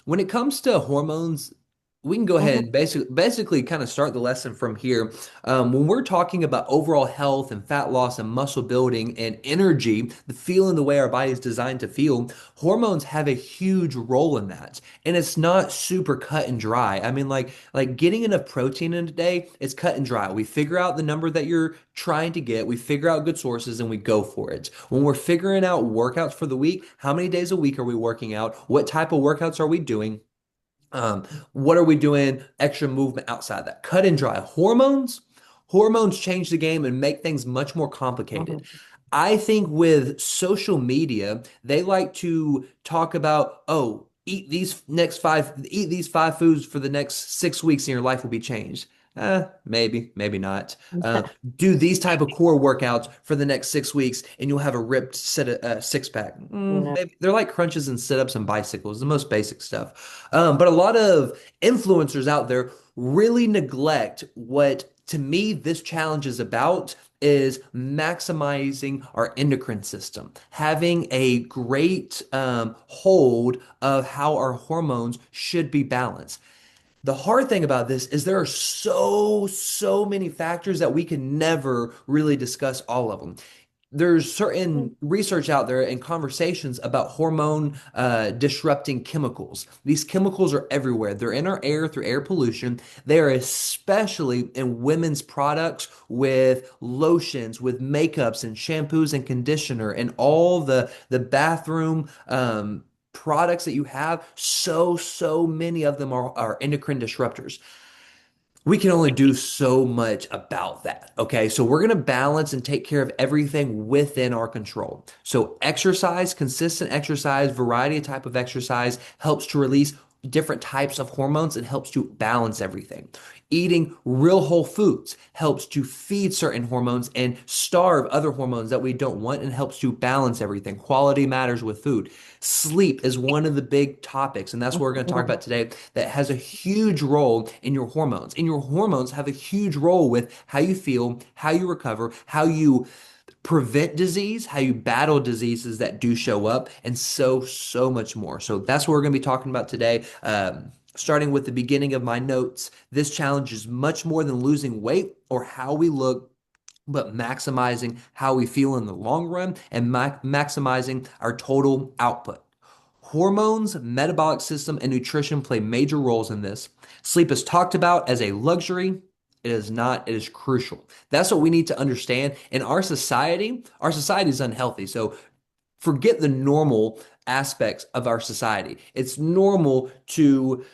When it comes to hormones, we can go ahead Mhm. and basically kind of start the lesson from here. When we're talking about overall health and fat loss and muscle building and energy, the feeling the way our body is designed to feel, hormones have a huge role in that. And it's not super cut and dry. I mean, like getting enough protein in a day, it's cut and dry. We figure out the number that you're trying to get, we figure out good sources, and we go for it. When we're figuring out workouts for the week, how many days a week are we working out? What type of workouts are we doing? Um, what are we doing? Extra movement outside that. Cut and dry. Hormones change the game and make things much more complicated. Mhm. I think with social media, they like to talk about, oh, eat these five foods for the next 6 weeks and your life will be changed. Maybe not. Do these type of core workouts for the next 6 weeks and you'll have a ripped six pack. Yeah. Maybe they're like crunches and sit ups and bicycles, the most basic stuff. But a lot of influencers out there really neglect what to me this challenge is about is maximizing our endocrine system, having a great hold of how our hormones should be balanced. The hard thing about this is there are so many factors that we can never really discuss all of them. There's certain research out there and conversations about hormone disrupting chemicals. These chemicals are everywhere. They're in our air through air pollution. They are especially in women's products with lotions, with makeups and shampoos and conditioner and all the bathroom products that you have. So many of them are endocrine disruptors. We can only do so much about that. Okay. So we're going to balance and take care of everything within our control. So exercise, consistent exercise, variety of type of exercise helps to release different types of hormones and helps to balance everything. Eating real whole foods helps to feed certain hormones and starve other hormones that we don't want and helps to balance everything. Quality matters with food. Sleep is one of the big topics, and that's what we're going to talk about today, that has a huge role in your hormones. And your hormones have a huge role with how you feel, how you recover, how you prevent disease, how you battle diseases that do show up, and so much more. So that's what we're going to be talking about today. Starting with the beginning of my notes, this challenge is much more than losing weight or how we look, but maximizing how we feel in the long run and maximizing our total output. Hormones, metabolic system, and nutrition play major roles in this. Sleep is talked about as a luxury. It is not, it is crucial. That's what we need to understand. In our society is unhealthy. So forget the normal aspects of our society. It's normal to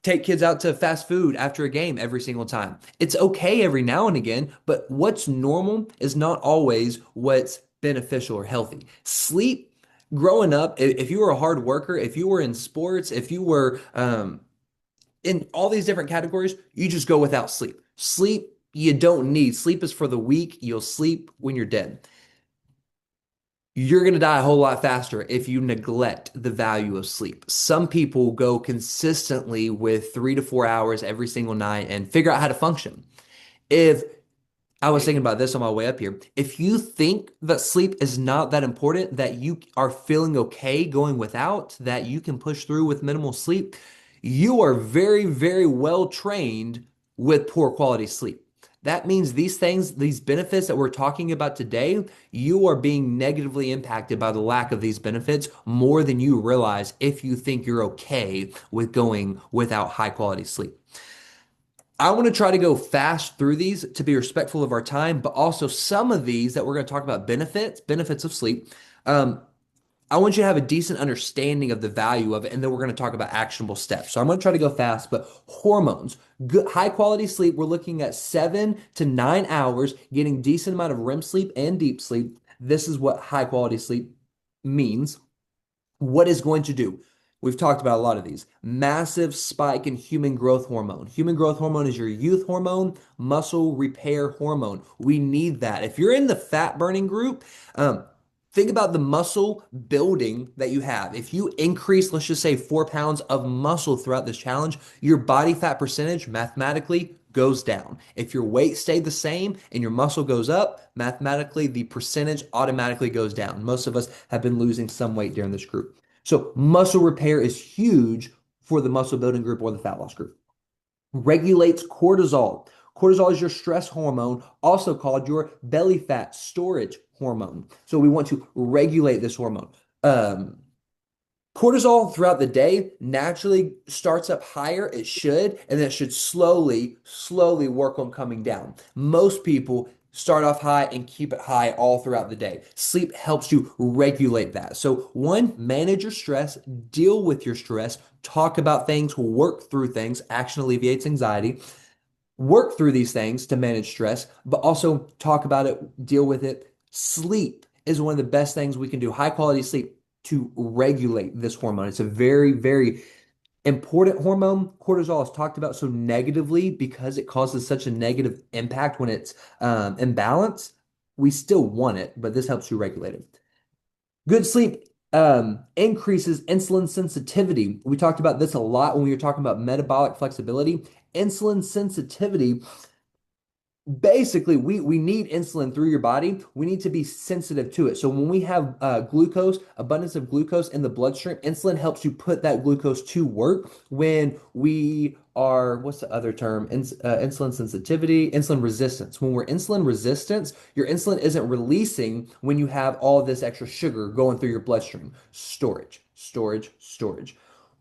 take kids out to fast food after a game every single time. It's okay every now and again, but what's normal is not always what's beneficial or healthy. Sleep, growing up, if you were a hard worker, if you were in sports, if you were in all these different categories, you just go without sleep. Sleep, you don't need. Sleep is for the weak. You'll sleep when you're dead. You're going to die a whole lot faster if you neglect the value of sleep. Some people go consistently with 3 to 4 hours every single night and figure out how to function. If I was thinking about this on my way up here, if you think that sleep is not that important, that you are feeling okay going without, that you can push through with minimal sleep, you are very well trained with poor quality sleep. That means these things, these benefits that we're talking about today, you are being negatively impacted by the lack of these benefits more than you realize if you think you're okay with going without high quality sleep. I want to try to go fast through these to be respectful of our time, but also some of these that we're going to talk about benefits of sleep. Um, I want you to have a decent understanding of the value of it, and then we're going to talk about actionable steps. So I'm going to try to go fast, but hormones, good, high quality sleep. We're looking at 7 to 9 hours, getting decent amount of REM sleep and deep sleep. This is what high quality sleep means. What is going to do? We've talked about a lot of these. Massive spike in human growth hormone. Human growth hormone is your youth hormone, muscle repair hormone. We need that. If you're in the fat burning group, think about the muscle building that you have. If you increase, let's just say 4 pounds of muscle throughout this challenge, your body fat percentage mathematically goes down. If your weight stayed the same and your muscle goes up, mathematically the percentage automatically goes down. Most of us have been losing some weight during this group. So muscle repair is huge for the muscle building group or the fat loss group. Regulates cortisol. Cortisol is your stress hormone, also called your belly fat storage hormone. So we want to regulate this hormone. Um, Cortisol throughout the day naturally starts up higher. It should, and then it should slowly work on coming down. Most people start off high and keep it high all throughout the day. Sleep helps you regulate that. So, one, manage your stress, deal with your stress, talk about things, work through things. Action alleviates anxiety. Work through these things to manage stress, but also talk about it, deal with it. Sleep is one of the best things we can do. High quality sleep to regulate this hormone. It's a very important hormone. Cortisol is talked about so negatively because it causes such a negative impact when it's imbalanced. We still want it, but this helps you regulate it. Good sleep increases insulin sensitivity. We talked about this a lot when we were talking about metabolic flexibility. Insulin sensitivity, basically we need insulin through your body. We need to be sensitive to it. So when we have glucose, abundance of glucose in the bloodstream, insulin helps you put that glucose to work. When we are, what's the other term? Insulin sensitivity, insulin resistance. When we're insulin resistance, your insulin isn't releasing when you have all of this extra sugar going through your bloodstream. Storage.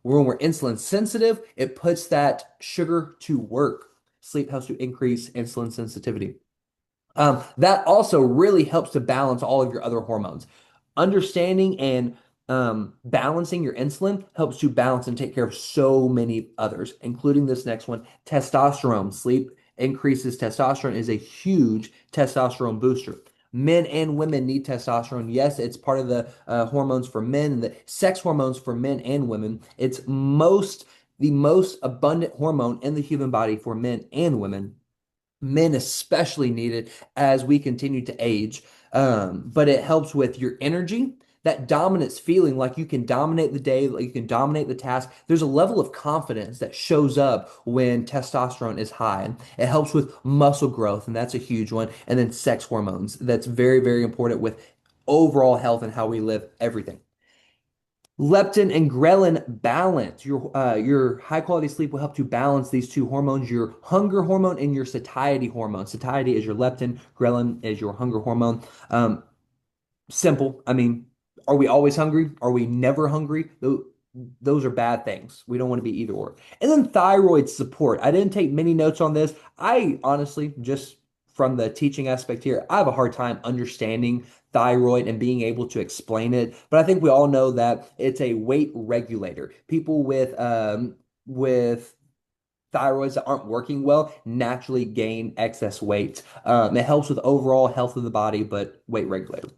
When we're insulin sensitive, it puts that sugar to work. Sleep helps to increase insulin sensitivity. That also really helps to balance all of your other hormones. Understanding and balancing your insulin helps you balance and take care of so many others, including this next one, testosterone. Sleep increases testosterone is a huge testosterone booster. Men and women need testosterone. Yes, it's part of the hormones for men, the sex hormones for men and women. It's the most abundant hormone in the human body for men and women. Men especially need it as we continue to age. But it helps with your energy, that dominance feeling like you can dominate the day, like you can dominate the task. There's a level of confidence that shows up when testosterone is high. And it helps with muscle growth, and that's a huge one. And then sex hormones. That's very important with overall health and how we live, everything. Leptin and ghrelin balance. Your high quality sleep will help to balance these two hormones, your hunger hormone and your satiety hormone. Satiety is your leptin, ghrelin is your hunger hormone. Simple. I mean, are we always hungry? Are we never hungry? Those are bad things. We don't want to be either or. And then thyroid support. I didn't take many notes on this. I honestly, just from the teaching aspect here, I have a hard time understanding thyroid and being able to explain it. But I think we all know that it's a weight regulator. People with thyroids that aren't working well naturally gain excess weight. It helps with overall health of the body, but weight regulator.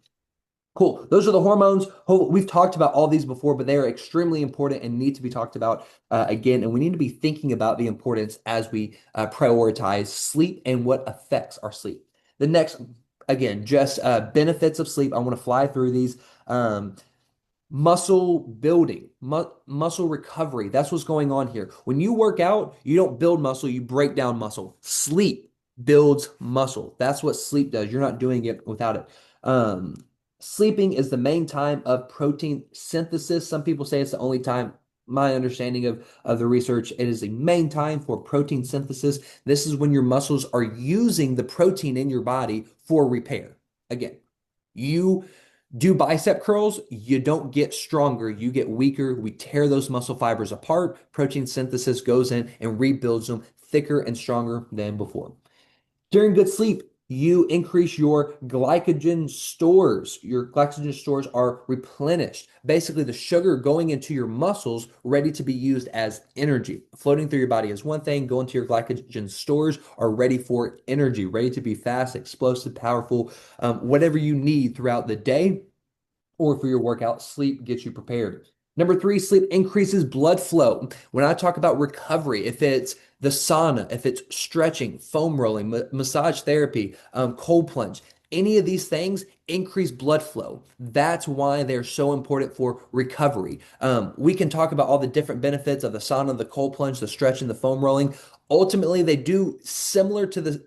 Cool. Those are the hormones. We've talked about all these before, but they are extremely important and need to be talked about again. And we need to be thinking about the importance as we prioritize sleep and what affects our sleep. The next, again, just benefits of sleep. I want to fly through these. Muscle building, muscle recovery. That's what's going on here. When you work out, you don't build muscle, you break down muscle. Sleep builds muscle. That's what sleep does. You're not doing it without it. Sleeping is the main time of protein synthesis. Some people say it's the only time. My understanding of the research, it is the main time for protein synthesis. This is when your muscles are using the protein in your body for repair. Again, you do bicep curls, you don't get stronger, you get weaker. We tear those muscle fibers apart. Protein synthesis goes in and rebuilds them thicker and stronger than before. During good sleep, you increase your glycogen stores. Your glycogen stores are replenished. Basically, the sugar going into your muscles ready to be used as energy. Floating through your body is one thing. Going to your glycogen stores are ready for energy, ready to be fast, explosive, powerful, whatever you need throughout the day or for your workout. Sleep gets you prepared. Number three, sleep increases blood flow. When I talk about recovery, if it's the sauna, if it's stretching, foam rolling, massage therapy, cold plunge, any of these things increase blood flow. That's why they're so important for recovery. We can talk about all the different benefits of the sauna, the cold plunge, the stretching, the foam rolling. Ultimately, they do similar to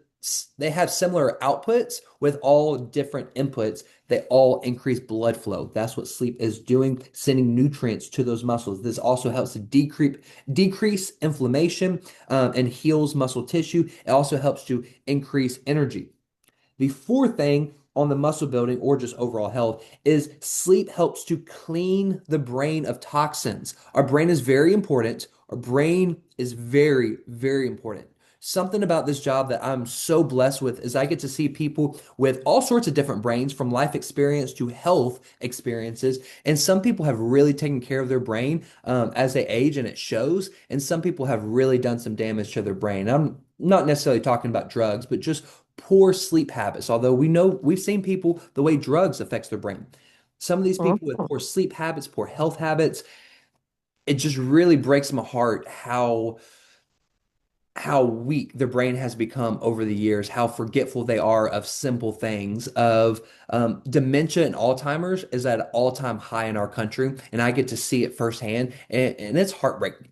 they have similar outputs with all different inputs. They all increase blood flow. That's what sleep is doing, sending nutrients to those muscles. This also helps to decrease inflammation and heals muscle tissue. It also helps to increase energy. The fourth thing on the muscle building or just overall health is sleep helps to clean the brain of toxins. Our brain is very important. Our brain is very, very important. Something about this job that I'm so blessed with is I get to see people with all sorts of different brains, from life experience to health experiences. And some people have really taken care of their brain as they age, and it shows. And some people have really done some damage to their brain. I'm not necessarily talking about drugs, but just poor sleep habits. Although we know we've seen people the way drugs affects their brain. Some of these people with Mhm. poor sleep habits, poor health habits, it just really breaks my heart how weak their brain has become over the years, how forgetful they are of simple things, of dementia and Alzheimer's is at an all-time high in our country, and I get to see it firsthand, and it's heartbreaking.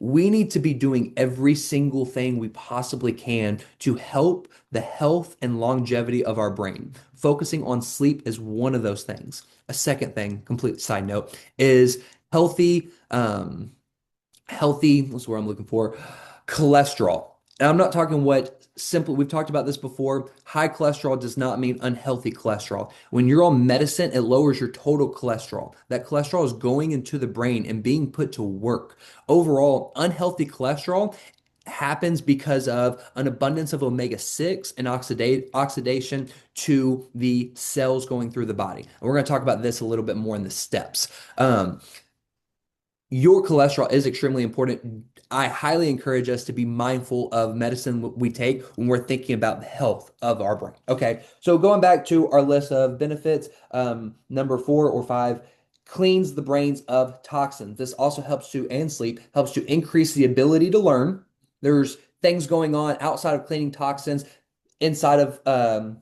We need to be doing every single thing we possibly can to help the health and longevity of our brain. Focusing on sleep is one of those things. A second thing, complete side note, is healthy, what's the word I'm looking for? Cholesterol. And I'm not talking what simple, we've talked about this before. High cholesterol does not mean unhealthy cholesterol. When you're on medicine, it lowers your total cholesterol. That cholesterol is going into the brain and being put to work. Overall, unhealthy cholesterol happens because of an abundance of omega-6 and oxidation to the cells going through the body. And we're going to talk about this a little bit more in the steps. Your cholesterol is extremely important. I highly encourage us to be mindful of medicine we take when we're thinking about the health of our brain. Okay, so going back to our list of benefits, number 4 or 5, cleans the brains of toxins. This also helps to, and sleep helps to increase the ability to learn. There's things going on outside of cleaning toxins, inside of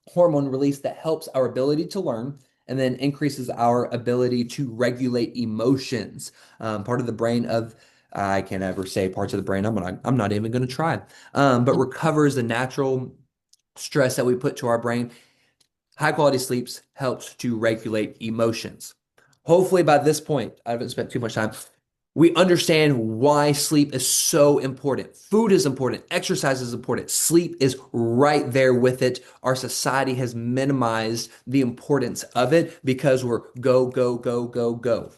hormone release that helps our ability to learn and then increases our ability to regulate emotions. Part of the brain of I can't ever say parts of the brain. I'm not even going to try. But recovers the natural stress that we put to our brain. High quality sleeps helps to regulate emotions. Hopefully, by this point, I haven't spent too much time. We understand why sleep is so important. Food is important. Exercise is important. Sleep is right there with it. Our society has minimized the importance of it because we're go, go, go, go, go.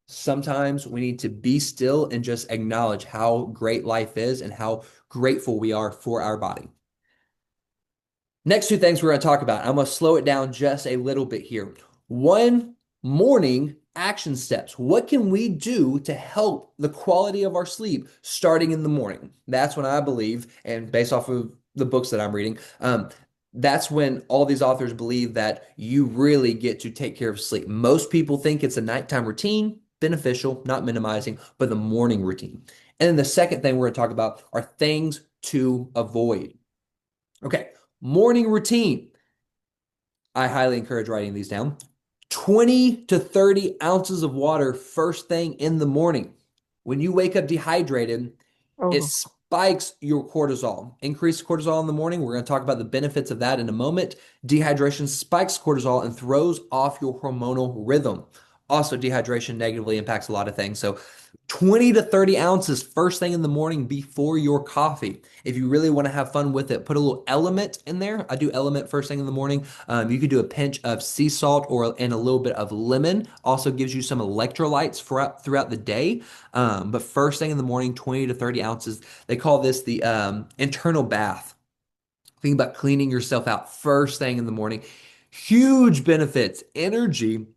Sometimes we need to be still and just acknowledge how great life is and how grateful we are for our body. Next two things we're going to talk about. I'm going to slow it down just a little bit here. One, morning action steps. What can we do to help the quality of our sleep starting in the morning? That's when I believe, and based off of the books that I'm reading, that's when all these authors believe that you really get to take care of sleep. Most people think it's a nighttime routine, beneficial, not minimizing, but the morning routine. And then the second thing we're going to talk about are things to avoid. Okay, morning routine. I highly encourage writing these down. 20 to 30 ounces of water first thing in the morning. When you wake up dehydrated, it Oh, spikes your cortisol. Increased cortisol in the morning. We're going to talk about the benefits of that in a moment. Dehydration spikes cortisol and throws off your hormonal rhythm. Also, dehydration negatively impacts a lot of things. So, 20 to 30 ounces first thing in the morning before your coffee. If you really want to have fun with it, put a little element in there. I do element first thing in the morning. You could do a pinch of sea salt or and a little bit of lemon. Also gives you some electrolytes throughout the day. But first thing in the morning, 20 to 30 ounces. They call this the internal bath. Think about cleaning yourself out first thing in the morning. Huge benefits. Energy.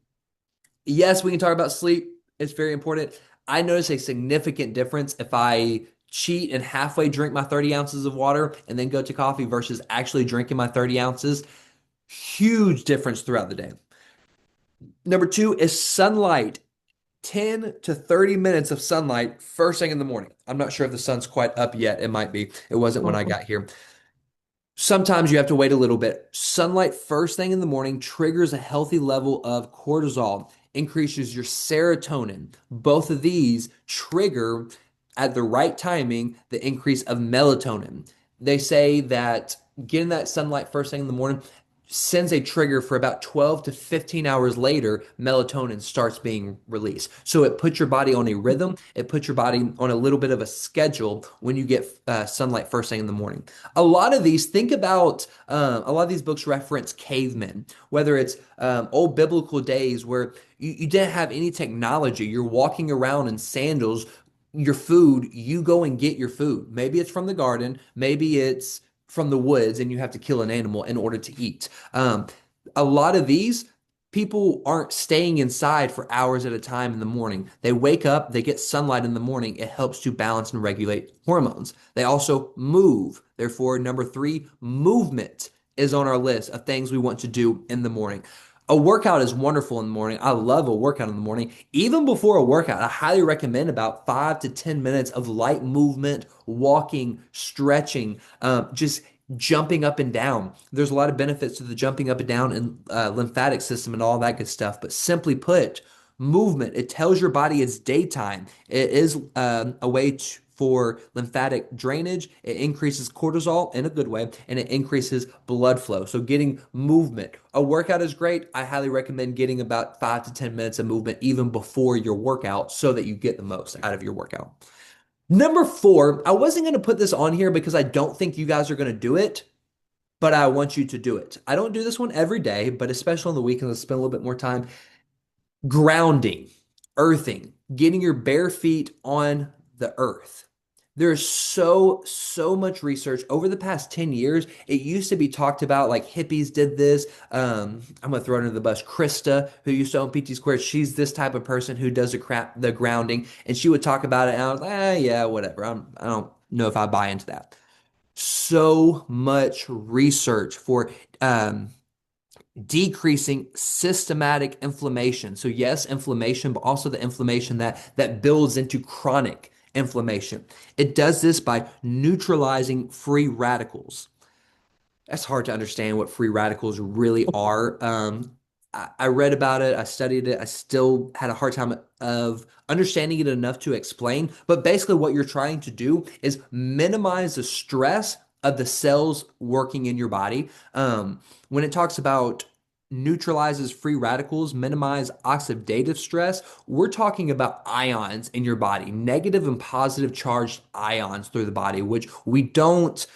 Yes, we can talk about sleep. It's very important. I notice a significant difference if I cheat and halfway drink my 30 ounces of water and then go to coffee versus actually drinking my 30 ounces. Huge difference throughout the day. Number 2 is sunlight. 10 to 30 minutes of sunlight first thing in the morning. I'm not sure if the sun's quite up yet. It might be. It wasn't when I mhm. got here. Sometimes you have to wait a little bit. Sunlight first thing in the morning triggers a healthy level of cortisol, increases your serotonin. Both of these trigger at the right timing the increase of melatonin. They say that getting that sunlight first thing in the morning sends a trigger for about 12 to 15 hours later, melatonin starts being released. So it puts your body on a rhythm. It puts your body on a little bit of a schedule when you get sunlight first thing in the morning. A lot of these, think about a lot of these books reference cavemen, whether it's old biblical days where you didn't have any technology. You're walking around in sandals. Your food, you go and get your food. Maybe it's from the garden, maybe it's from the woods, and you have to kill an animal in order to eat. A lot of these people aren't staying inside for hours at a time in the morning. They wake up, they get sunlight in the morning. It helps to balance and regulate hormones. They also move. Therefore, number three, movement is on our list of things we want to do in the morning. A workout is wonderful in the morning. I love a workout in the morning. Even before a workout, I highly recommend about 5 to 10 minutes of light movement, walking, stretching, just jumping up and down. There's a lot of benefits to the jumping up and down and lymphatic system and all that good stuff. But simply put, movement, it tells your body it's daytime. It is a way for lymphatic drainage. It increases cortisol in a good way, and it increases blood flow. So getting movement. A workout is great. I highly recommend getting about 5 to 10 minutes of movement even before your workout so that you get the most out of your workout. Number four, I wasn't going to put this on here because I don't think you guys are going to do it, but I want you to do it. I don't do this one every day, but especially on the weekends, I spend a little bit more time grounding, earthing, getting your bare feet on the earth. There's so much research over the past 10 years. It used to be talked about like hippies did this. I'm gonna throw it under the bus. Krista, who used to own PT Squared, she's this type of person who does the grounding, and she would talk about it. And I was like, yeah, whatever. I don't know if I buy into that. So much research for decreasing systematic inflammation. So yes, inflammation, but also the inflammation that builds into chronic inflammation. It does this by neutralizing free radicals. That's hard to understand what free radicals really are. I read about it, I studied it, I still had a hard time of understanding it enough to explain. But basically, what you're trying to do is minimize the stress of the cells working in your body. When it talks about neutralizes free radicals, minimize oxidative stress, we're talking about ions in your body, negative and positive charged ions through the body, which we don't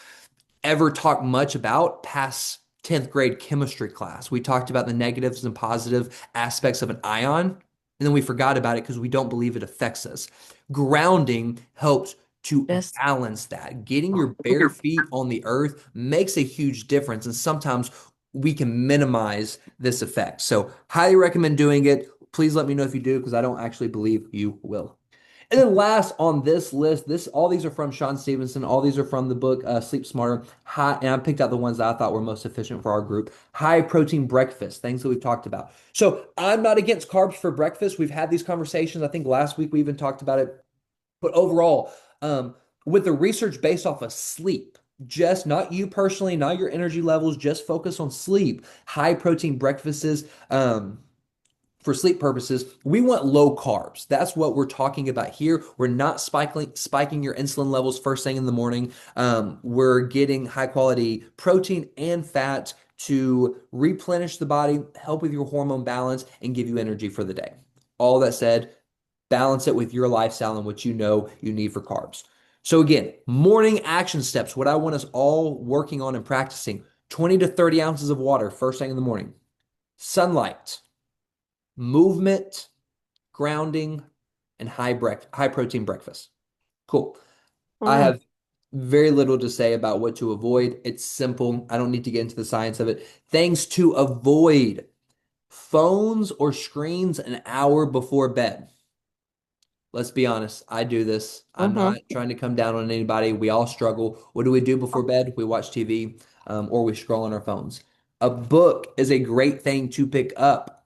ever talk much about past 10th grade chemistry class. We talked about the negatives and positive aspects of an ion, and then we forgot about it because we don't believe it affects us. Grounding helps to Yes. balance that. Getting your bare feet on the earth makes a huge difference, and sometimes we can minimize this effect. So, highly recommend doing it. Please let me know if you do because I don't actually believe you will. And then last on this list, this all these are from Sean Stevenson. All these are from the book Sleep Smarter. High, and I picked out the ones that I thought were most efficient for our group. High protein breakfast, things that we've talked about. So I'm not against carbs for breakfast. We've had these conversations. I think last week we even talked about it. But overall, with the research based off of sleep, just not you personally, not your energy levels, just focus on sleep. High protein breakfasts. For sleep purposes, we want low carbs. That's what we're talking about here. We're not spiking your insulin levels first thing in the morning. We're getting high quality protein and fat to replenish the body, help with your hormone balance, and give you energy for the day. All that said, balance it with your lifestyle and what you know you need for carbs. So again, morning action steps, what I want us all working on and practicing: 20 to 30 ounces of water first thing in the morning, sunlight, movement, grounding, and high protein breakfast. Cool. I Mm. have very little to say about what to avoid. It's simple. I don't need to get into the science of it. Things to avoid: phones or screens an hour before bed. Let's be honest, I do this. I'm Mm-hmm. not trying to come down on anybody. We all struggle. What do we do before bed? We watch TV, or we scroll on our phones. A book is a great thing to pick up.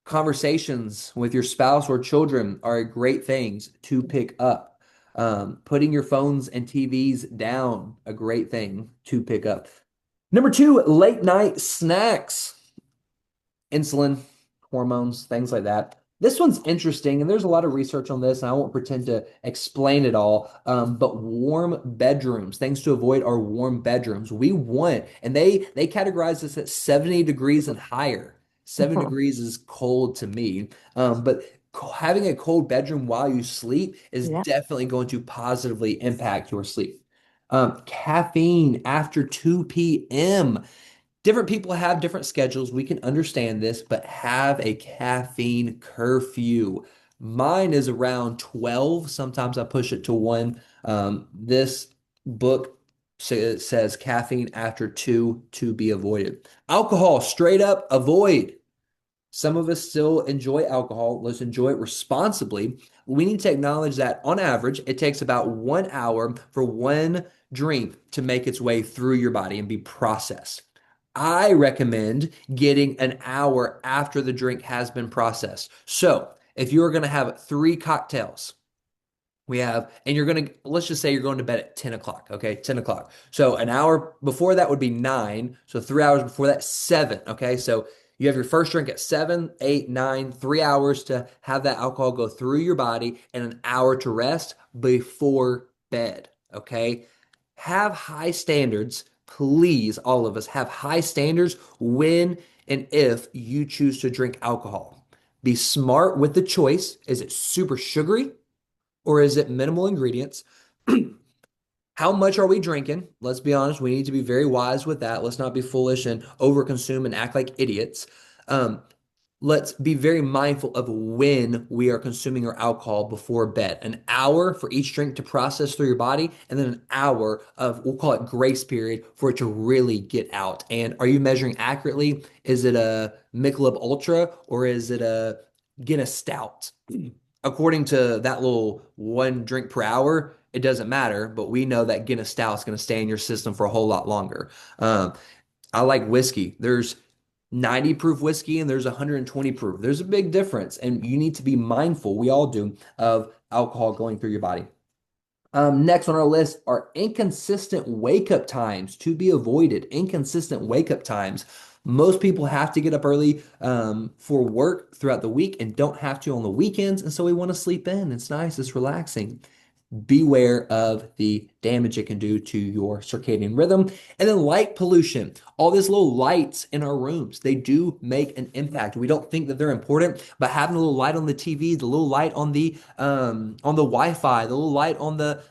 Conversations with your spouse or children are great things to pick up. Putting your phones and TVs down, a great thing to pick up. Number two, late night snacks, insulin, hormones, things like that. This one's interesting, and there's a lot of research on this, and I won't pretend to explain it all. But warm bedrooms, things to avoid are warm bedrooms. We want, and they categorize this at 70 degrees and higher. 7 degrees is cold to me. But having a cold bedroom while you sleep is Yeah. definitely going to positively impact your sleep. Caffeine after 2 p.m. Different people have different schedules. We can understand this, but have a caffeine curfew. Mine is around 12. Sometimes I push it to 1. This book says caffeine after 2 to be avoided. Alcohol, straight up avoid. Some of us still enjoy alcohol. Let's enjoy it responsibly. We need to acknowledge that on average, it takes about 1 hour for one drink to make its way through your body and be processed. I recommend getting an hour after the drink has been processed. So if you're going to have 3 cocktails, and you're going to, let's just say you're going to bed at 10 o'clock, okay? 10 o'clock. So an hour before that would be 9. So 3 hours before that, 7, okay? So you have your first drink at 7, 8, 9, 3 hours to have that alcohol go through your body and an hour to rest before bed, okay? Have high standards. Please, all of us, have high standards when and if you choose to drink alcohol. Be smart with the choice. Is it super sugary? Or is it minimal ingredients? How much are we drinking? Let's be honest, we need to be very wise with that. Let's not be foolish and overconsume and act like idiots. Um, let's be very mindful of when we are consuming our alcohol before bed. An hour for each drink to process through your body, and then an hour of, we'll call it grace period, for it to really get out. And are you measuring accurately? Is it a Michelob Ultra or is it a Guinness Stout? According to that little one drink per hour, it doesn't matter, but we know that Guinness Stout is going to stay in your system for a whole lot longer. Um, I like whiskey. There's 90 proof whiskey and there's 120 proof. There's a big difference, and you need to be mindful, we all do, of alcohol going through your body. Next on our list are inconsistent wake up times to be avoided. Inconsistent wake up times. Most people have to get up early for work throughout the week and don't have to on the weekends. And so we want to sleep in. It's nice, it's relaxing. Beware of the damage it can do to your circadian rhythm. And then light pollution. All these little lights in our rooms, they do make an impact. We don't think that they're important, but having a little light on the TV, the little light on the Wi-Fi, the little light on the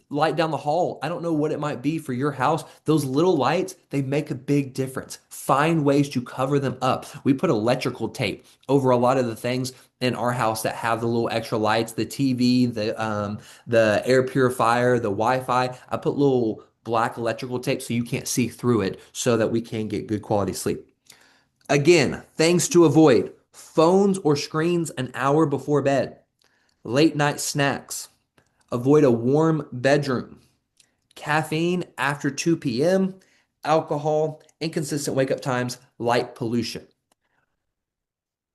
light down the hall. I don't know what it might be for your house. Those little lights, they make a big difference. Find ways to cover them up. We put electrical tape over a lot of the things in our house that have the little extra lights, the TV, the air purifier, the Wi-Fi. I put little black electrical tape so you can't see through it so that we can get good quality sleep. Again, things to avoid. Phones or screens an hour before bed. Late night snacks. Avoid a warm bedroom. Caffeine after 2 p.m., alcohol, inconsistent wake up times, light pollution.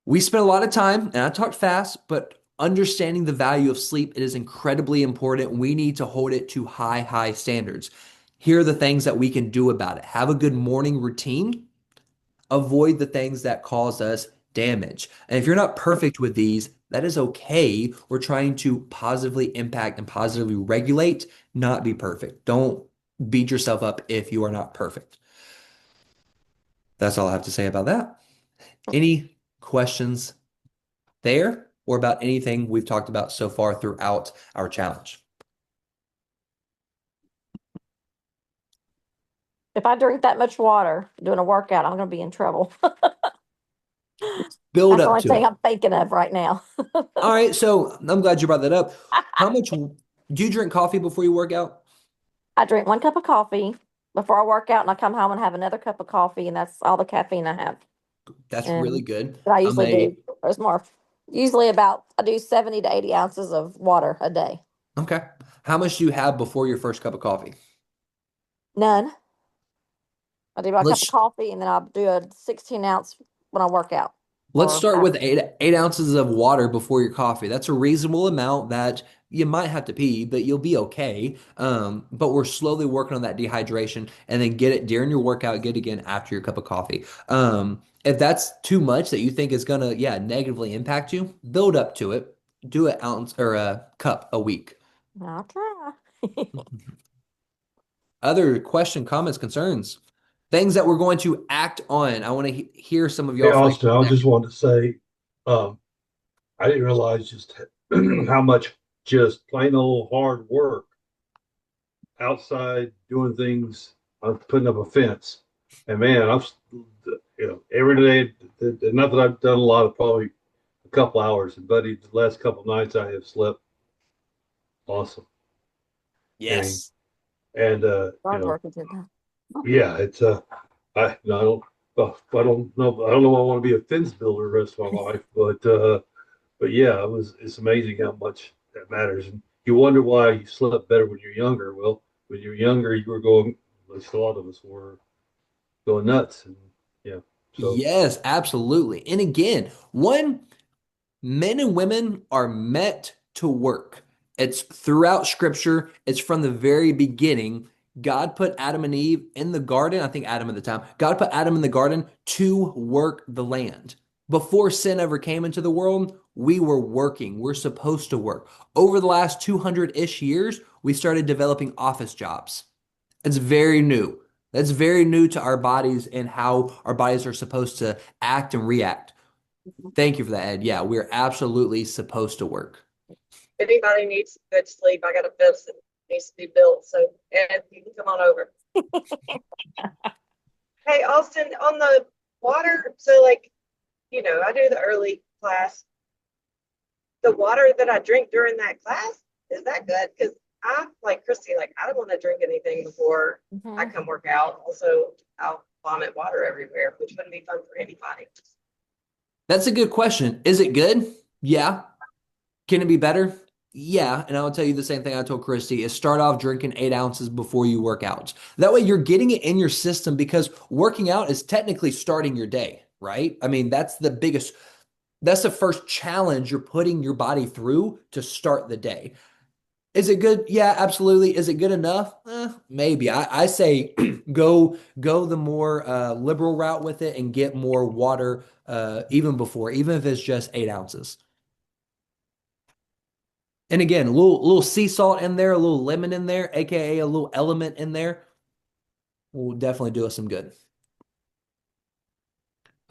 We spent a lot of time, and I talked fast, but understanding the value of sleep, it is incredibly important. We need to hold it to high, high standards. Here are the things that we can do about it. Have a good morning routine. Avoid the things that cause us damage. And if you're not perfect with these, that is okay. We're trying to positively impact and positively regulate, not be perfect. Don't beat yourself up if you are not perfect. That's all I have to say about that. Any questions there or about anything we've talked about so far throughout our challenge? If I drink that much water doing a workout, I'm going to be in trouble. Build That's the up only to thing it. I'm thinking of right now. All right, so I'm glad you brought that up. How much do you drink coffee before you work out? I drink 1 cup of coffee before I work out, and I come home and have another cup of coffee, and that's all the caffeine I have. That's really And good. I I'm usually a do. There's more. Usually about I do 70 to 80 ounces of water a day. Okay. How much do you have before your first cup of coffee? None. I do my cup of Let's coffee, and then I'll do a 16 ounce when I work out. Let's or start with after. eight ounces of water before your coffee. That's a reasonable amount that you might have to pee, but you'll be okay. But we're slowly working on that dehydration and then get it during your workout, get it again after your cup of coffee. If that's too much that you think is gonna, yeah, negatively impact you, build up to it. Do an ounce or a cup a week. I'll try. Other question, comments, concerns, things that we're going to act on. I want to hear some of Hey, y'all for Austin, I just wanted to say, um, I didn't realize just how much just plain old hard work outside doing things, putting up a fence. And man, every day, not that I've done a lot of probably a couple hours, and buddy, the last couple of nights I have slept awesome. And, yes. and, Hard work is it. yeah, I don't, I don't know if I want to be a fence builder the rest of my life, but yeah, it's amazing how much that matters. And you wonder why you slept better when you're younger. Well, when you're younger, you were going, at least a lot of us were going nuts. And yeah, so Yes, absolutely. And again, one, men and women are meant to work. It's throughout scripture, it's from the very beginning. God put Adam and Eve in the garden. I think Adam at the time. God put Adam in the garden to work the land. Before sin ever came into the world, we were working. We're supposed to work. Over the last 200-ish years, we started developing office jobs. It's very new. That's very new to our bodies and how our bodies are supposed to act and react. Thank you for that, Ed. Yeah, we're absolutely supposed to work. If anybody needs good sleep, I got a fence that needs to be built. So, Ed, you can come on over. Hey, Austin, on the water, so like, I do the early class. The water that I drink during that class, is that good? Because I, like Christy, like, I don't want to drink anything before I Mhm. come work out. Also, I'll vomit water everywhere, which wouldn't be fun for anybody. That's a good question. Is it good? Yeah. Can it be better? Yeah. And I will tell you the same thing I told Christy is start off drinking 8 ounces before you work out. That way you're getting it in your system because working out is technically starting your day, right? I mean, that's the first challenge you're putting your body through to start the day. Is it good? Yeah, absolutely. Is it good enough? Maybe. I say go the more liberal route with it and get more water even before, even if it's just 8 ounces. And again, a little sea salt in there, a little lemon in there, aka a little element in there, will definitely do us some good.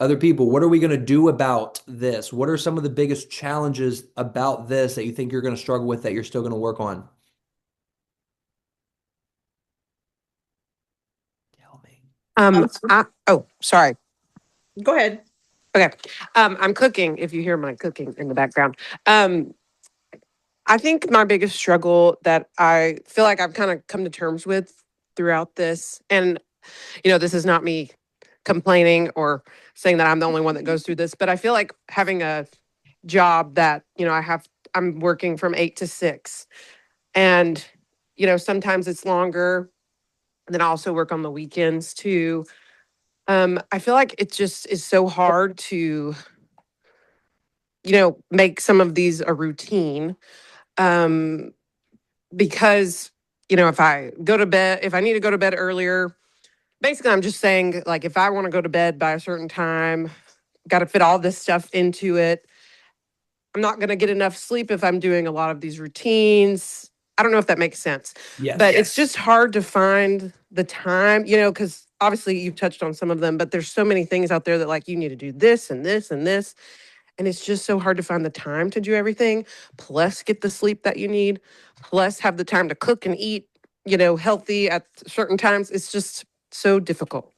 Other people, what are we going to do about this? What are some of the biggest challenges about this that you think you're going to struggle with that you're still going to work on? Tell me. Sorry. Go ahead. Okay. I'm cooking if you hear my cooking in the background. Um, I think my biggest struggle that I feel like I've kind of come to terms with throughout this, and this is not me complaining or saying that I'm the only one that goes through this, but I feel like having a job that, I'm working from 8 to 6, and, sometimes it's longer. And then I also work on the weekends too. I feel like it just is so hard to, make some of these a routine. Um, because, if I need to go to bed earlier, basically I'm just saying, like, if I want to go to bed by a certain time, got to fit all this stuff into it. I'm not going to get enough sleep if I'm doing a lot of these routines. I don't know if that makes sense, but it's Yes. just hard to find the time, because obviously you've touched on some of them, but there's so many things out there that, like, you need to do this and this and this. And it's just so hard to find the time to do everything, plus get the sleep that you need, plus have the time to cook and eat, healthy at certain times. It's just so difficult.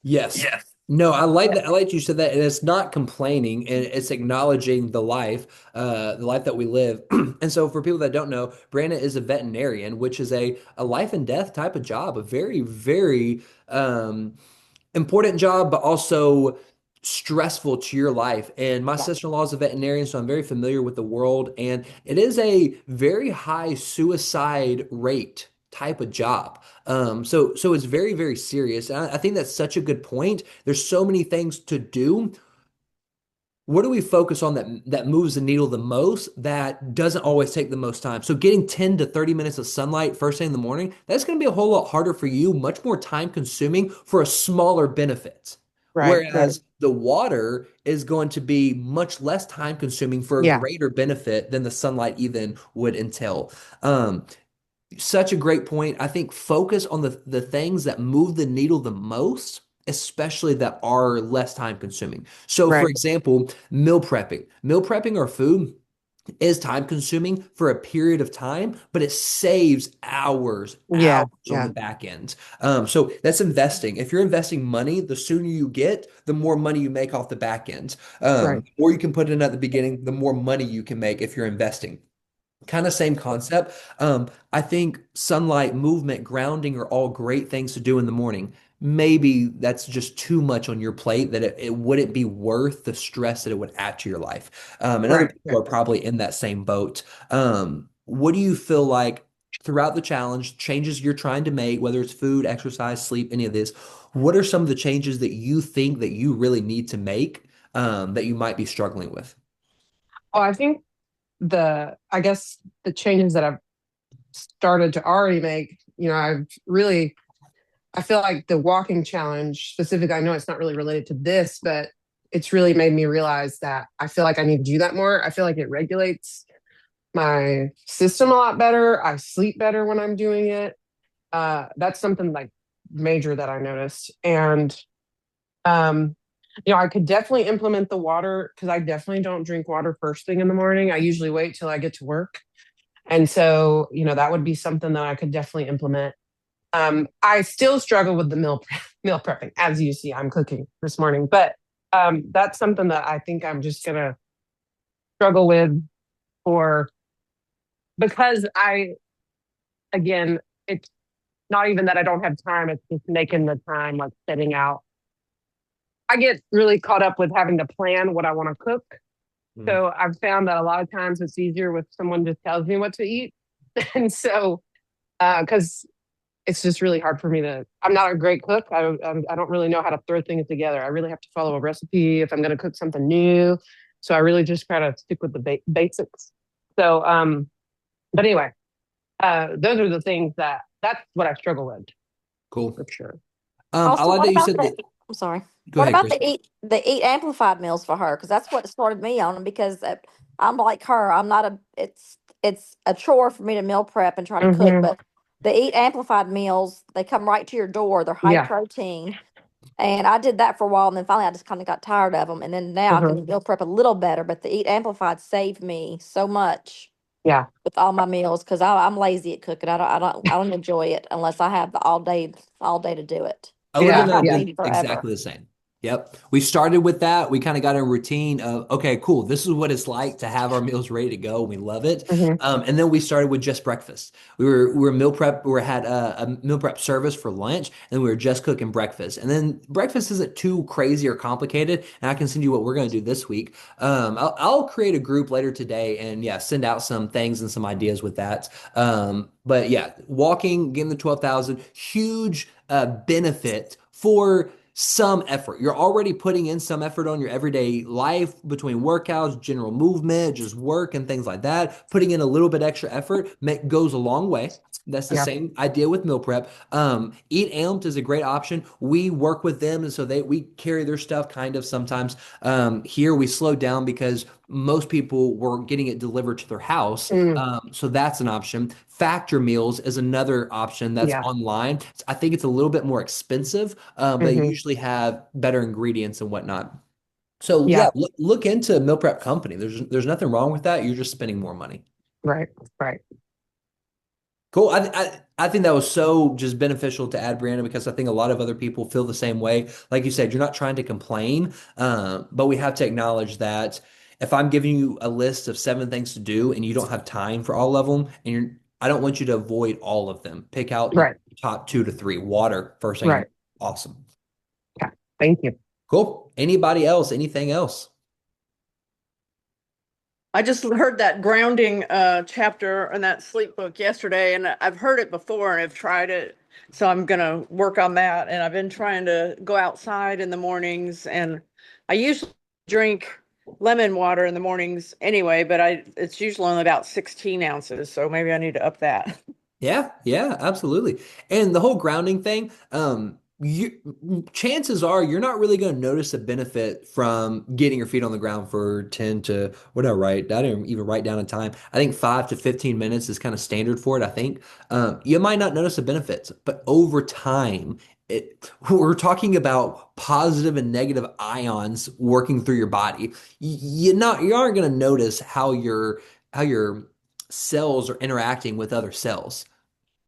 Yes. No, I like that. I like you said that, and it's not complaining, and it's acknowledging the life that we live. And so, for people that don't know, Brandon is a veterinarian, which is a life and death type of job, a very, very important job, but also stressful to your life. And my Yeah. sister-in-law is a veterinarian, so I'm very familiar with the world. And it is a very high suicide rate type of job. So it's very, very serious. And I think that's such a good point. There's so many things to do. what do we focus on that moves the needle the most that doesn't always take the most time? So getting 10 to 30 minutes of sunlight first thing in the morning, that's going to be a whole lot harder for you, much more time consuming for a smaller benefit. Right, right. Whereas the water is going to be much less time consuming for a Yeah, greater benefit than the sunlight even would entail. Um, Such a great point. I think focus on the things that move the needle the most, especially that are less time consuming. So, for right. example, meal prepping. Meal prepping our food is time consuming for a period of time, but it saves hours Yeah, on the yeah. back end. So that's investing. If you're investing money, the sooner you get, the more money you make off the back end. Right. The more you can put in at the beginning, the more money you can make if you're investing. Kind of same concept. I think sunlight, movement, grounding are all great things to do in the morning. Maybe that's just too much on your plate that it wouldn't be worth the stress that it would add to your life. And other Right. people Right. are probably in that same boat. What do you feel like throughout the challenge, changes you're trying to make, whether it's food, exercise, sleep, any of this, what are some of the changes that you think that you really need to make that you might be struggling with? Oh, I think I guess the changes that I've started to already make, I feel like the walking challenge specifically, I know it's not really related to this, but it's really made me realize that I feel like I need to do that more. I feel like it regulates my system a lot better. I sleep better when I'm doing it. That's something like major that I noticed. And um, I could definitely implement the water because I definitely don't drink water first thing in the morning. I usually wait till I get to work. And so, that would be something that I could definitely implement. I still struggle with the meal prepping. As you see, I'm cooking this morning, but that's something that I think I'm just gonna struggle with for because again, it's not even that I don't have time, it's just making the time, like setting out. I get really caught up with having to plan what I want to cook. Mm. So I've found that a lot of times it's easier with someone just tells me what to eat. And so, because it's just really hard for me I'm not a great cook. I don't really know how to throw things together. I really have to follow a recipe if I'm going to cook something new. So I really just try to stick with the basics. So, but anyway, those are the things that's what I struggle with Cool. for sure. I Also, like what that you about said that. I'm sorry. Go What ahead, about Chris. the eat amplified meals for her? Because that's what started me on because I'm like her. I'm not a. It's a chore for me to meal prep and try to cook, Hmm. but the eat amplified meals they come right to your door. They're high Yeah. protein, and I did that for a while, and then finally I just kind of got tired of them, and then now I Hmm. can meal prep a little better. But the eat amplified saved me so much Yeah. with all my meals because I'm lazy at cooking. I don't enjoy it unless I have the all day to do it. Yeah. It'll Olivia and take I Yeah. me did forever. exactly the same. Yep. We started with that. We kind of got a routine of, okay, cool. This is what it's like to have our meals ready to go. We love it. Hmm. And then we started with just breakfast. We were meal prep. We had a meal prep service for lunch, and we were just cooking breakfast. And then breakfast isn't too crazy or complicated. And I can send you what we're going to do this week. I'll create a group later today, and yeah, send out some things and some ideas with that. But yeah, walking, getting the 12,000, huge benefit for some effort. You're already putting in some effort on your everyday life between workouts, general movement, just work and things like that. Putting in a little bit extra effort goes a long way. That's the Yeah. same idea with meal prep. Eat Amped is a great option. We work with them, and so we carry their stuff kind of sometimes. Here we slowed down because most people were getting it delivered to their house. Mm. So that's an option. Factor Meals is another option that's Yeah. online. I think it's a little bit more expensive, but they Hmm. usually have better ingredients and whatnot. So yeah, Yeah. look into a meal prep company. There's nothing wrong with that. You're just spending more money. Right. Right. Cool. I think that was so just beneficial to add, Brianna, because I think a lot of other people feel the same way. Like you said, you're not trying to complain, but we have to acknowledge that if I'm giving you a list of 7 things to do and you don't have time for all of them, I don't want you to avoid all of them. Pick out the Right. top 2 to 3. Water, first thing. Right. Awesome. Yeah. Thank you. Cool. Anybody else? Anything else? I just heard that grounding chapter in that sleep book yesterday, and I've heard it before and I've tried it. So I'm gonna work on that. And I've been trying to go outside in the mornings, and I usually drink lemon water in the mornings anyway, but it's usually only about 16 ounces, so maybe I need to up that. Yeah, yeah, absolutely. And the whole grounding thing, chances are you're not really going to notice a benefit from getting your feet on the ground for 10 to what did I write? I didn't even write down a time. I think 5 to 15 minutes is kind of standard for it, I think. You might not notice the benefits, but over time, we're talking about positive and negative ions working through your body. You aren't going to notice how your cells are interacting with other cells,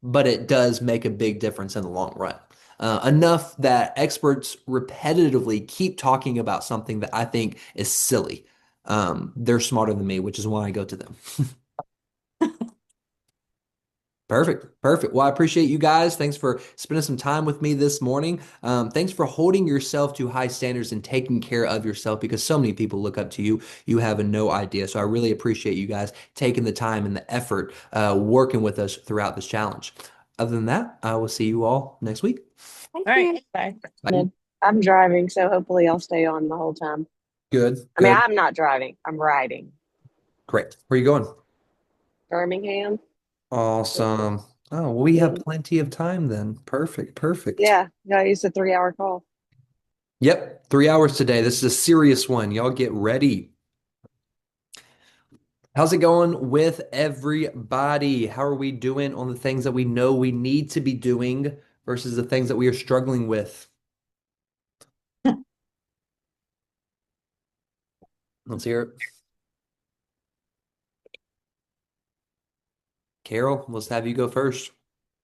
but it does make a big difference in the long run. Enough that experts repetitively keep talking about something that I think is silly. They're smarter than me, which is why I go to them. Perfect. Perfect. Well, I appreciate you guys. Thanks for spending some time with me this morning. Thanks for holding yourself to high standards and taking care of yourself because so many people look up to you. You have no idea. So I really appreciate you guys taking the time and the effort working with us throughout this challenge. Other than that, I will see you all next week. Thank All you. right, bye. Bye. I'm driving, so hopefully I'll stay on the whole time. Good. I mean, Good. I'm not driving, I'm riding. Great. Where are you going? Birmingham. Awesome. Oh, well, we have Mhm. plenty of time then. Perfect. Perfect. Yeah, no, it's a 3 hour call. Yep. 3 hours today. This is a serious one. Y'all get ready. How's it going with everybody? How are we doing on the things that we know we need to be doing versus the things that we are struggling with? Let's hear it. Carol, let's have you go first.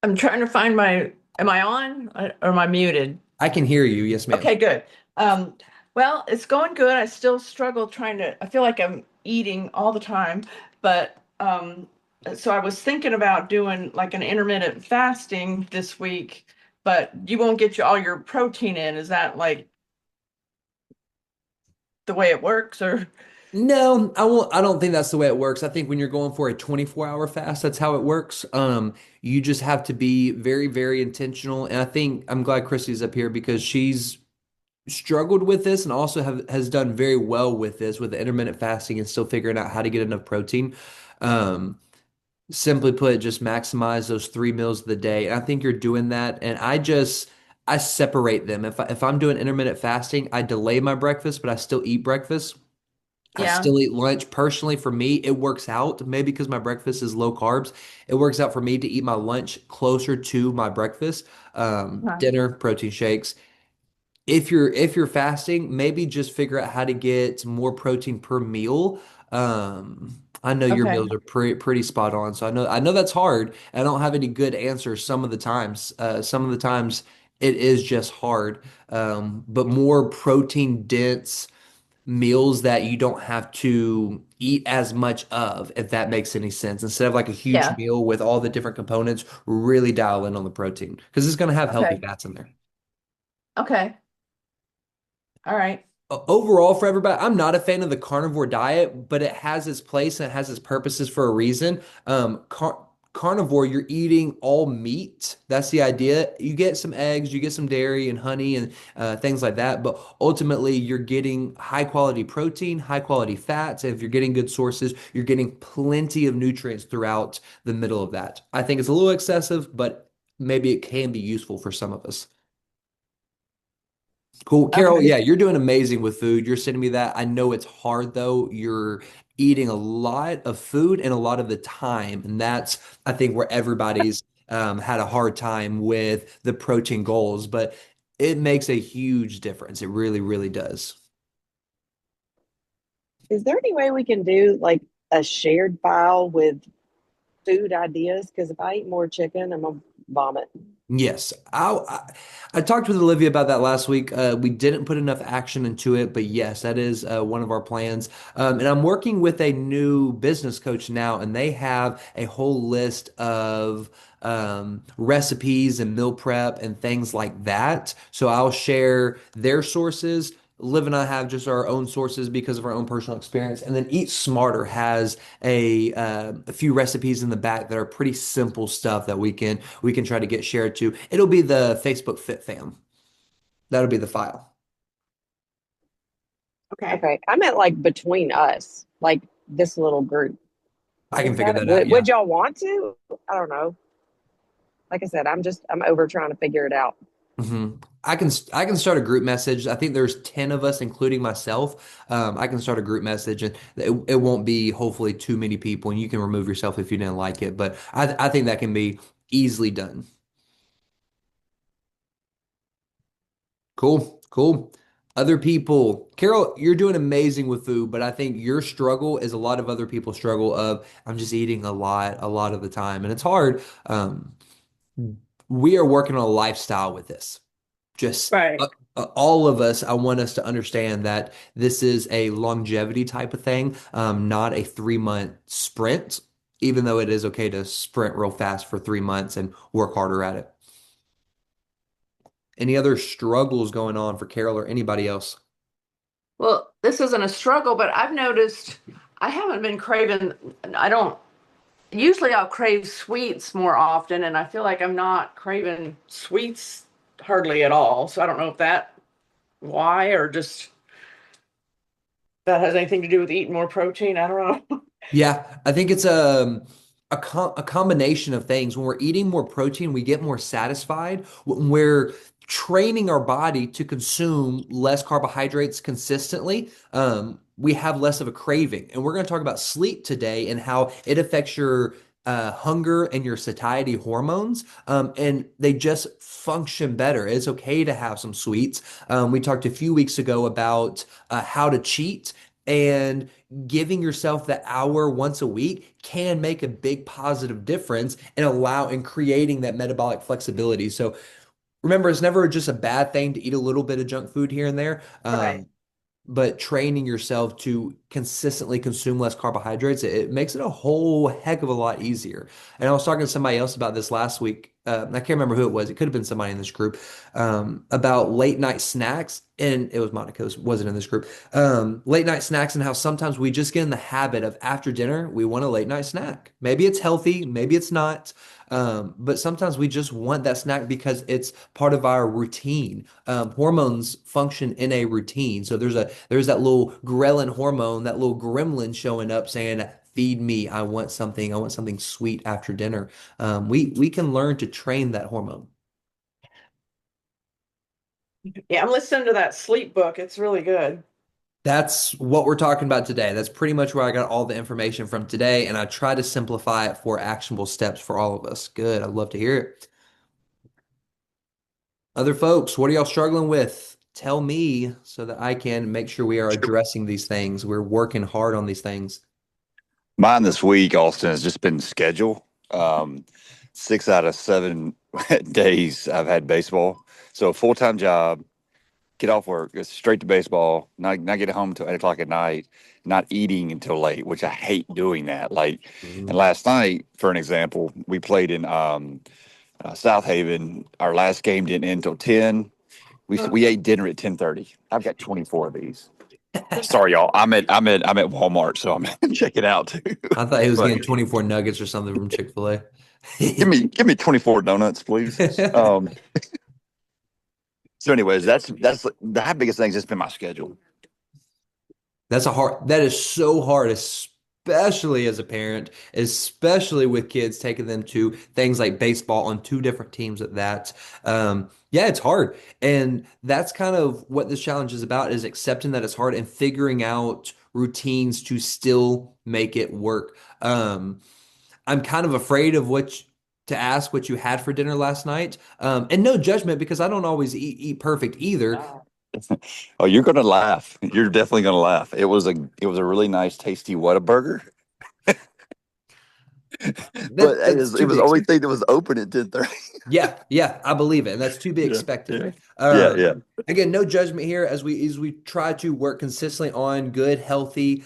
I'm trying to find am I on or am I muted? I can hear you. Yes, ma'am. Okay, good. Um, well, it's going good. I still struggle I feel like I'm eating all the time, but so I was thinking about doing like an intermittent fasting this week, but you won't get all your protein in. Is that like the way it works or? No, I won't. I don't think that's the way it works. I think when you're going for a 24-hour fast, that's how it works. You just have to be very, very intentional. And I think I'm glad Christy's up here because she's struggled with this and also has done very well with this with the intermittent fasting and still figuring out how to get enough protein. Um, Simply put, just maximize those 3 meals of the day. And I think you're doing that. And I separate them. If I'm doing intermittent fasting, I delay my breakfast, but I still eat breakfast. I Yeah. still eat lunch. Personally, for me, it works out. Maybe because my breakfast is low carbs, it works out for me to eat my lunch closer to my breakfast. Uh-huh. Dinner, protein shakes. If you're fasting, maybe just figure out how to get more protein per meal. I know your Okay. meals are pretty spot on, so I know that's hard. I don't have any good answers some of the times. Some of the times it is just hard. But more protein dense meals that you don't have to eat as much of, if that makes any sense. Instead of like a huge Yeah. meal with all the different components, really dial in on the protein because it's going to have healthy Okay. fats in there. Okay. All right. Overall, for everybody, I'm not a fan of the carnivore diet, but it has its place and it has its purposes for a reason. Carnivore, you're eating all meat. That's the idea. You get some eggs, you get some dairy and honey and things like that, but ultimately you're getting high quality protein, high quality fats. And if you're getting good sources, you're getting plenty of nutrients throughout the middle of that. I think it's a little excessive, but maybe it can be useful for some of us. Cool. Carol, Okay. yeah, you're doing amazing with food. You're sending me that. I know it's hard though. You're eating a lot of food and a lot of the time. And that's, I think, where everybody's had a hard time with the protein goals, but it makes a huge difference. It really, really does. Is there any way we can do like a shared file with food ideas? Because if I eat more chicken, I'm gonna vomit. Yes, I talked with Olivia about that last week. We didn't put enough action into it, but yes, that is one of our plans. And I'm working with a new business coach now, and they have a whole list of recipes and meal prep and things like that. So I'll share their sources. Liv and I have just our own sources because of our own personal experience, and then Eat Smarter has a few recipes in the back that are pretty simple stuff that we can try to get shared to. It'll be the Facebook Fit Fam. That'll be the file. Okay. Okay, I meant like between us, like this little group. I can Is figure that that out. Yeah. would y'all want to? I don't know. Like I said, I'm over trying to figure it out. I can start a group message. I think there's 10 of us, including myself. I can start a group message, and it won't be hopefully too many people, and you can remove yourself if you didn't like it. But I think that can be easily done. Cool, cool. Other people, Carol, you're doing amazing with food, but I think your struggle is a lot of other people's struggle of I'm just eating a lot of the time, and it's hard. We are working on a lifestyle with this. Just Right. all of us, I want us to understand that this is a longevity type of thing, not a 3 month sprint, even though it is okay to sprint real fast for 3 months and work harder at it. Any other struggles going on for Carol or anybody else? Well, this isn't a struggle, but I've noticed I haven't been craving, I don't, usually I'll crave sweets more often, and I feel like I'm not craving sweets hardly at all. So I don't know if that why or just that has anything to do with eating more protein. I don't know. Yeah, I think it's a combination of things. When we're eating more protein, we get more satisfied. When we're training our body to consume less carbohydrates consistently, we have less of a craving. And we're going to talk about sleep today and how it affects your hunger and your satiety hormones, and they just function better. It's okay to have some sweets. We talked a few weeks ago about how to cheat. And giving yourself the hour once a week can make a big positive difference and creating that metabolic flexibility. So remember, it's never just a bad thing to eat a little bit of junk food here and there. Right. But training yourself to consistently consume less carbohydrates, it makes it a whole heck of a lot easier. And I was talking to somebody else about this last week. I can't remember who it was. It could have been somebody in this group, about late night snacks. And it was Monica, wasn't in this group. Late night snacks and how sometimes we just get in the habit of after dinner, we want a late night snack. Maybe it's healthy, maybe it's not. But sometimes we just want that snack because it's part of our routine. Hormones function in a routine. So there's that little ghrelin hormone, that little gremlin showing up saying, "Feed me. I want something sweet after dinner." We can learn to train that hormone. Yeah, I'm listening to that sleep book. It's really good. That's what we're talking about today. That's pretty much where I got all the information from today, and I try to simplify it for actionable steps for all of us. Good. I'd love to hear it. Other folks, what are y'all struggling with? Tell me so that I can make sure we are addressing these things. We're working hard on these things. Mine this week, Austin, has just been schedule. 6 out of 7 days I've had baseball. So full-time job, get off work, go straight to baseball, not get home until 8 o'clock at night, not eating until late, which I hate doing that. And last night, for an example, we played in South Haven. Our last game didn't end until 10. We ate dinner at 10:30. I've got 24 of these. Sorry, y'all. I'm at Walmart, so I'm checking out too. I thought he was But getting 24 nuggets or something from Chick-fil-A. give me 24 donuts, please. So, anyways, that's the biggest thing's just been my schedule. That is so hard, especially as a parent, especially with kids, taking them to things like baseball on two different teams at that. Yeah, it's hard. And that's kind of what this challenge is about, is accepting that it's hard and figuring out routines to still make it work. I'm kind of afraid of to ask what you had for dinner last night. And no judgment, because I don't always eat perfect either. Oh, you're gonna laugh. You're definitely gonna laugh. It was a really nice, tasty Whataburger, but That's it to was be the only expected. thing that was open at 10:30. Yeah, I believe it, and that's to be Yeah, expected. yeah. Again, no judgment here as we try to work consistently on good, healthy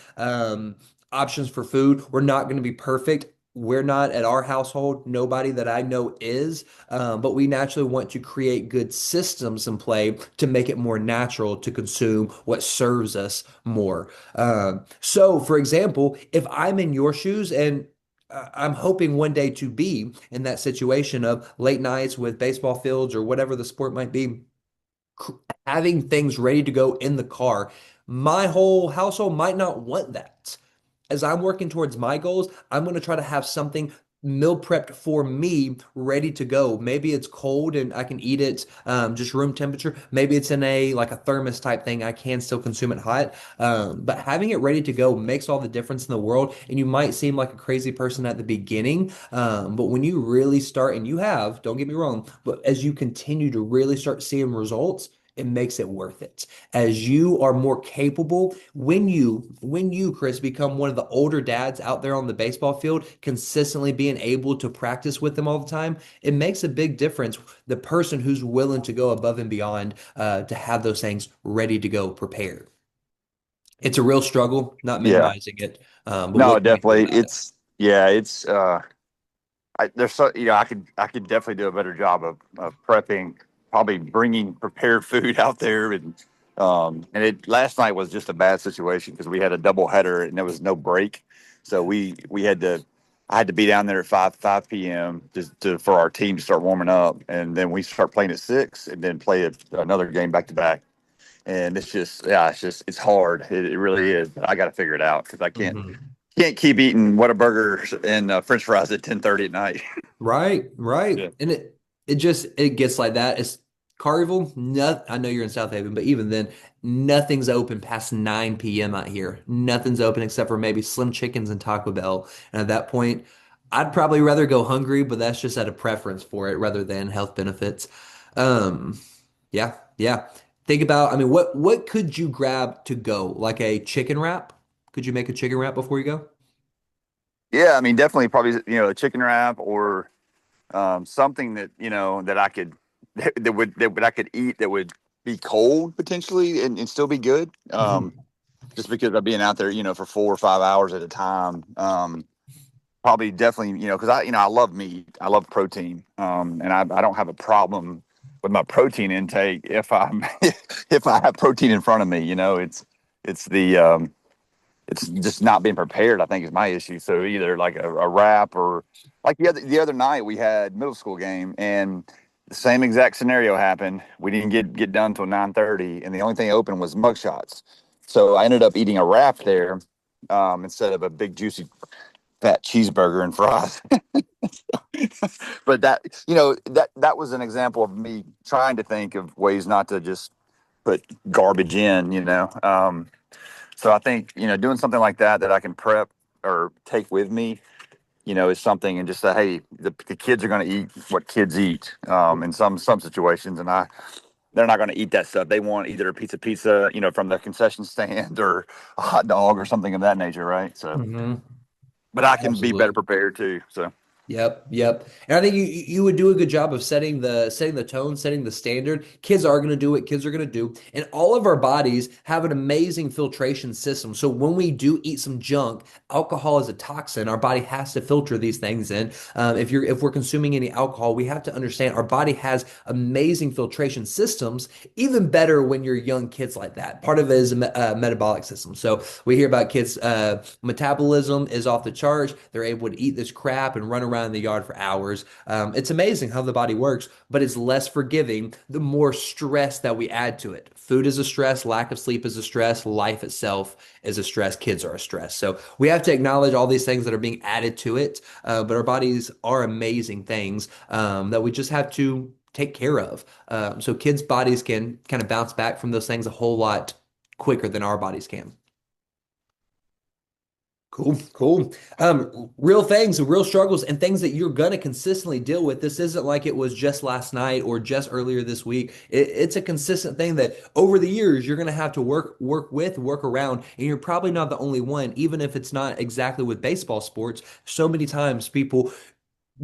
options for food. We're not going to be perfect. We're not at our household. Nobody that I know is, but we naturally want to create good systems in play to make it more natural to consume what serves us more. So, for example, if I'm in your shoes and I'm hoping one day to be in that situation of late nights with baseball fields or whatever the sport might be, having things ready to go in the car. My whole household might not want that. As I'm working towards my goals, I'm going to try to have something meal prepped for me ready to go. Maybe it's cold and I can eat it just room temperature. Maybe it's in a like a thermos type thing. I can still consume it hot. But having it ready to go makes all the difference in the world. And you might seem like a crazy person at the beginning, but when you really start, and you have, don't get me wrong, but as you continue to really start seeing results, it makes it worth it. As you are more capable, when you, Chris, become one of the older dads out there on the baseball field, consistently being able to practice with them all the time, it makes a big difference. The person who's willing to go above and beyond to have those things ready to go prepared. It's a real struggle, not Yeah. minimizing it. But No, what can we do definitely. about it? It's there's so I could definitely do a better job of prepping, probably bringing prepared food out there, and it last night was just a bad situation because we had a double header and there was no break, so we had to I had to be down there at 5 p.m. just for our team to start warming up, and then we start playing at 6 and then play another game back to back. And it's just, yeah, it's hard. It really is. But I got to figure it out because I Mhm. can't keep eating Whataburger and French fries at 10:30 at night. Right, right. Yeah. And it gets like that. It's Carville, not I know you're in South Haven, but even then, nothing's open past 9 p.m. out here. Nothing's open except for maybe Slim Chickens and Taco Bell. And at that point, I'd probably rather go hungry, but that's just out of preference for it rather than health benefits. Um, yeah, yeah. Think about, I mean, what could you grab to go? Like a chicken wrap? Could you make a chicken wrap before you go? Yeah, I mean, definitely probably, a chicken wrap or something that, that I could, that I could eat that would be cold potentially and still be good. Mhm. Just because of being out there, for 4 or 5 hours at a time. Probably definitely, because I love meat. I love protein. And I don't have a problem with my protein intake if I'm if I have protein in front of me. It's the it's just not being prepared. I think is my issue. So either like a wrap or like the other night we had middle school game and the same exact scenario happened. We didn't get done till 9:30, and the only thing open was mug shots. So I ended up eating a wrap there instead of a big juicy fat cheeseburger and fries. But that was an example of me trying to think of ways not to just put garbage in. So I think doing something like that I can prep or take with me, is something, and just say, hey, the kids are going to eat what kids eat in some situations, and they're not going to eat that stuff. They want either a piece of pizza, from the concession stand, or a hot dog or something of that nature, right? So, Mhm. but I can be better Absolutely. prepared too. So. Yep, yep. And I think you would do a good job of setting the tone, setting the standard. Kids are going to do what kids are going to do, and all of our bodies have an amazing filtration system. So when we do eat some junk, alcohol is a toxin. Our body has to filter these things in. If we're consuming any alcohol, we have to understand our body has amazing filtration systems. Even better when you're young kids like that. Part of it is a metabolic system. So we hear about kids' metabolism is off the charts. They're able to eat this crap and run around in the yard for hours. It's amazing how the body works, but it's less forgiving the more stress that we add to it. Food is a stress, lack of sleep is a stress, life itself is a stress, kids are a stress. So we have to acknowledge all these things that are being added to it, but our bodies are amazing things that we just have to take care of. So kids' bodies can kind of bounce back from those things a whole lot quicker than our bodies can. Cool, cool. Real things, real struggles, and things that you're gonna consistently deal with. This isn't like it was just last night or just earlier this week. It's a consistent thing that over the years you're gonna have to work with, work around, and you're probably not the only one. Even if it's not exactly with baseball sports, so many times people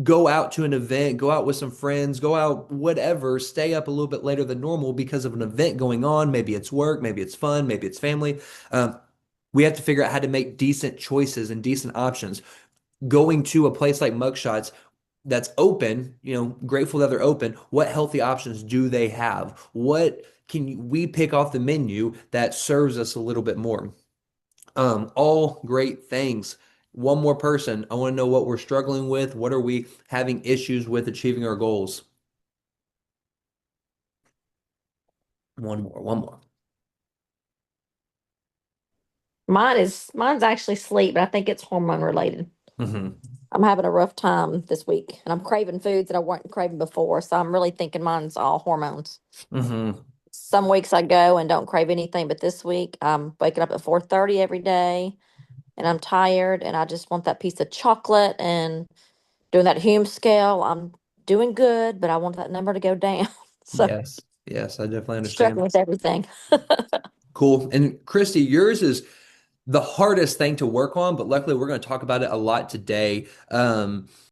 go out to an event, go out with some friends, go out whatever, stay up a little bit later than normal because of an event going on. Maybe it's work, maybe it's fun, maybe it's family. We have to figure out how to make decent choices and decent options. Going to a place like Mugshots that's open, grateful that they're open. What healthy options do they have? What can we pick off the menu that serves us a little bit more? All great things. One more person. I want to know what we're struggling with. What are we having issues with achieving our goals? One more. Mine's actually sleep, but I think it's hormone related. Hmm. I'm having a rough time this week and I'm craving foods that I weren't craving before. So I'm really thinking mine's all hormones. Hmm. Some weeks I go and don't crave anything, but this week I'm waking up at 4:30 every day and I'm tired and I just want that piece of chocolate and doing that Hume scale. I'm doing good, but I want that number to go down. So Yes. Yes, I definitely struggling understand. with everything. Cool. And Christy, yours is the hardest thing to work on, but luckily we're going to talk about it a lot today.